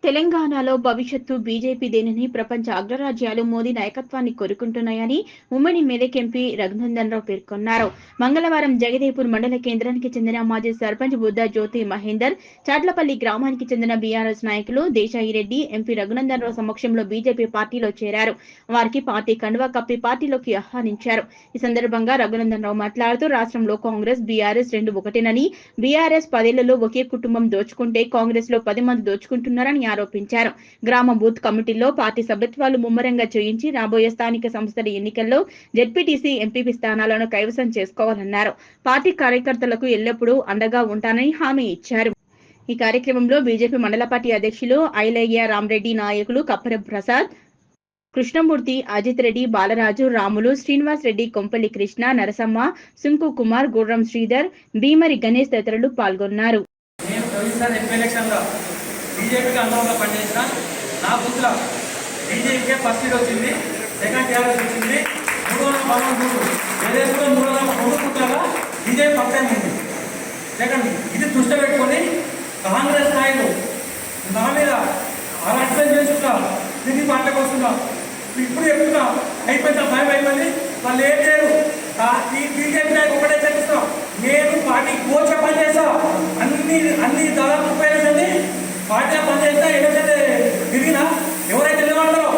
తెలంగాణలో భవిష్యత్తు బీజేపీదేనని ప్రపంచ అగ్రరాజ్యాలు మోదీ నాయకత్వాన్ని కోరుకుంటున్నాయని ఉమ్మడి మెదక్ ఎంపీ రఘునందన్ రావు పేర్కొన్నారు. మంగళవారం జగదేపూర్ మండల కేంద్రానికి చెందిన మాజీ సర్పంచ్ బుద్ధ జ్యోతి మహేందర్, చాట్లపల్లి గ్రామానికి చెందిన బీఆర్ఎస్ నాయకులు దేశాయిరెడ్డి ఎంపీ రఘునందన్ రావు సమక్షంలో బీజేపీ పార్టీలో చేరారు. వారికి పార్టీ కండువా కప్పి పార్టీలోకి ఆహ్వానించారు. ఈ సందర్భంగా రఘునందన్ రావు మాట్లాడుతూ రాష్ట్రంలో కాంగ్రెస్ బీఆర్ఎస్ రెండు ఒకటేనని, బీఆర్ఎస్ 10 ఏళ్లలో ఒకే కుటుంబం దోచుకుంటే కాంగ్రెస్ లో 10 మంది దోచుకుంటున్నారని ఆరోపించారు. గ్రామ బూత్ కమిటీల్లో పార్టీ సభ్యత్వాలు ముమ్మరంగా చేయించి రాబోయే స్థానిక సంస్థల ఎన్నికల్లో జెడ్పీటీసీ, ఎంపీపీ స్థానాలను కైవసం చేసుకోవాలన్నారు. పార్టీ కార్యకర్తలకు ఎల్లప్పుడూ అండగా ఉంటానని హామీ ఇచ్చారు. ఈ కార్యక్రమంలో బీజేపీ మండల పార్టీ అధ్యక్షులు ఐలయ్య రామరెడ్డి, నాయకులు కప్పర ప్రసాద్, కృష్ణమూర్తి, అజిత్ రెడ్డి, బాలరాజు, రాములు, శ్రీనివాస్ రెడ్డి, కొంపల్లి కృష్ణ, నరసమ్మ, సుంకు కుమార్, గుర్రం శ్రీధర్, భీమరి గణేష్ తదితరులు పాల్గొన్నారు. బీజేపీకి అందులో పనిచేసిన నా బుద్ధిలో బీజేపీకే ఫస్ట్ ఇయర్ వచ్చింది, సెకండ్ ఇయర్ వచ్చింది, 313 ఏదైతే 302 కుట్లలో బీజేపీ పక్కన ఉంది. సెకండ్ ఇది దృష్టి పెట్టుకొని కాంగ్రెస్ నాయకులు నా మీద అలర్ట్ చేసుకుంటా తిరిగి పంటకు వస్తున్నా. ఇప్పుడు చెప్తున్నా అయిపోయిన భయం అయిపోయింది. వాళ్ళు ఏం లేరు. ఈ బీజేపీ నాయకు ఒకటే చెప్తున్నాం, నేను పార్టీ కోచ పనిచేస్తా, అన్ని దాదాపు ఉపయోగించండి పార్టీలో పనిచేస్తా. ఎక్కడైతే తిరిగినా ఎవరైతే నిలబడతారో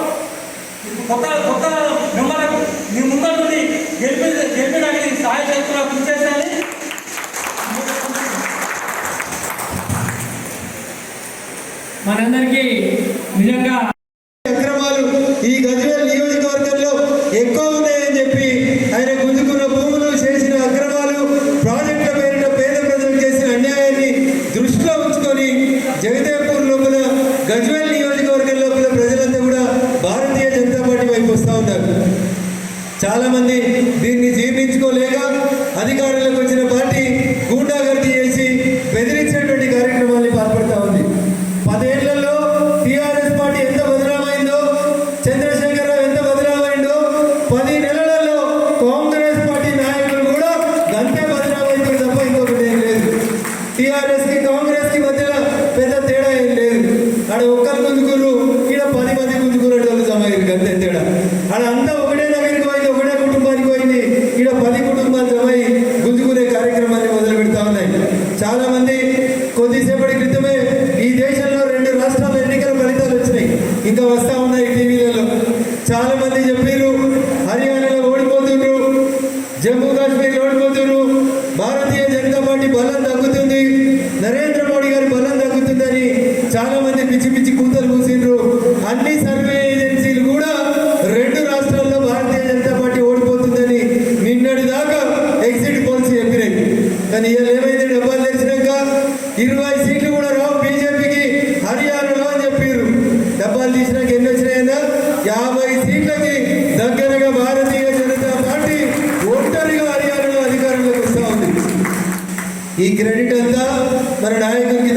కొత్త కొత్త మెంబర్లకు నీ ముందు గెలిపడానికి సహాయ చేస్తున్నా కృషి చేస్తానని మనందరికీ నిజంగా అక్రమాలు ఈ గజ్వేల్ నియోజకవర్గంలో ఎక్కువ ఉన్నాయని చెప్పి ఆయన గుంజుకున్న భూములు చేసిన అక్రమాలు, ప్రాజెక్టుల పేరిట పేద ప్రజలకు చేసిన అన్యాయాన్ని దృష్టిలో ఉంచుకొని జగదేపూర్ లోపల గజ్వేల్ నియోజకవర్గం లోపల ప్రజలంతా కూడా భారతీయ జనతా పార్టీ వైపు వస్తూ ఉన్నారు. చాలా మంది దీన్ని జీర్ణించుకోలేక అధికారంలోకి వచ్చిన పార్టీ గూండాగర్దీ చేసి బెదిరించేటువంటి కార్యక్రమాన్ని పాల్పడుతూ ఉంది. 10 ఏళ్లలో టీఆర్ఎస్ పార్టీ ఎంత బదనామైందో, చంద్రశేఖరరావు ఎంత బదనామైందో, 10 నెలలలో కాంగ్రెస్ పార్టీ నాయకులు కూడా గంటే బదనామైందో తప్ప ఇంకొకటి ఏం లేదు. టీఆర్ఎస్ కి కాంగ్రెస్ కి మధ్యలో పెద్ద తేడా ఏం లేదు. ఆడ ఒక్కరు గుంజుకురు, ఈడ 10 మంది గుంజుకునేటోళ్ళు జమైరు, గంతే తేడా. ఆడ అంతా ఒకటే దగ్గరికి పోయింది, ఒకటే కుటుంబానికి పోయింది. ఈడ 10 కుటుంబాలు జమై గుంజుకునే కార్యక్రమాన్ని మొదలు పెడతా ఉన్నాయి. చాలా మంది కొద్దిసేపటి క్రితమే ఈ దేశంలో 2 రాష్ట్రాల ఎన్నికల ఫలితాలు వచ్చినాయి, ఇంకా వస్తా ఉన్నాయి టీవీలలో. చాలా మంది చెప్పారు హర్యానాలో ఓడిపోతున్నారు, జమ్మూ కాశ్మీర్లో ఓడిపోతున్నారు, భారతీయ జనతా పార్టీ బలం తగ్గుతుంది, నరేంద్ర మోడీ గారి బలం తగ్గుతుందని చాలా మంది పిచ్చి పిచ్చి కూతలు కూసిండ్రు. అన్ని సర్వే ఏజెన్సీలు కూడా 2 రాష్ట్రాల్లో భారతీయ జనతా పార్టీ ఓడిపోతుందని నిన్నటి దాకా ఎగ్జిట్ పోల్స్ చెప్పినాయి. కానీ ఇవాళ ఏమైంది, డబ్బాలు తెరిచినాక 20 సీట్లు కూడా రావు బీజేపీకి హర్యానాలో అని చెప్పారు. డబ్బాలు తీసినాక ఎన్ని వచ్చినాయన్నా 50 సీట్లకి దగ్గరగా భారతీయ జనతా పార్టీ ఒంటరిగా హర్యానాలో అధికారంలోకి వస్తూ ఉంది. ఈ క్రెడిట్ అంతా మన నాయకుడికి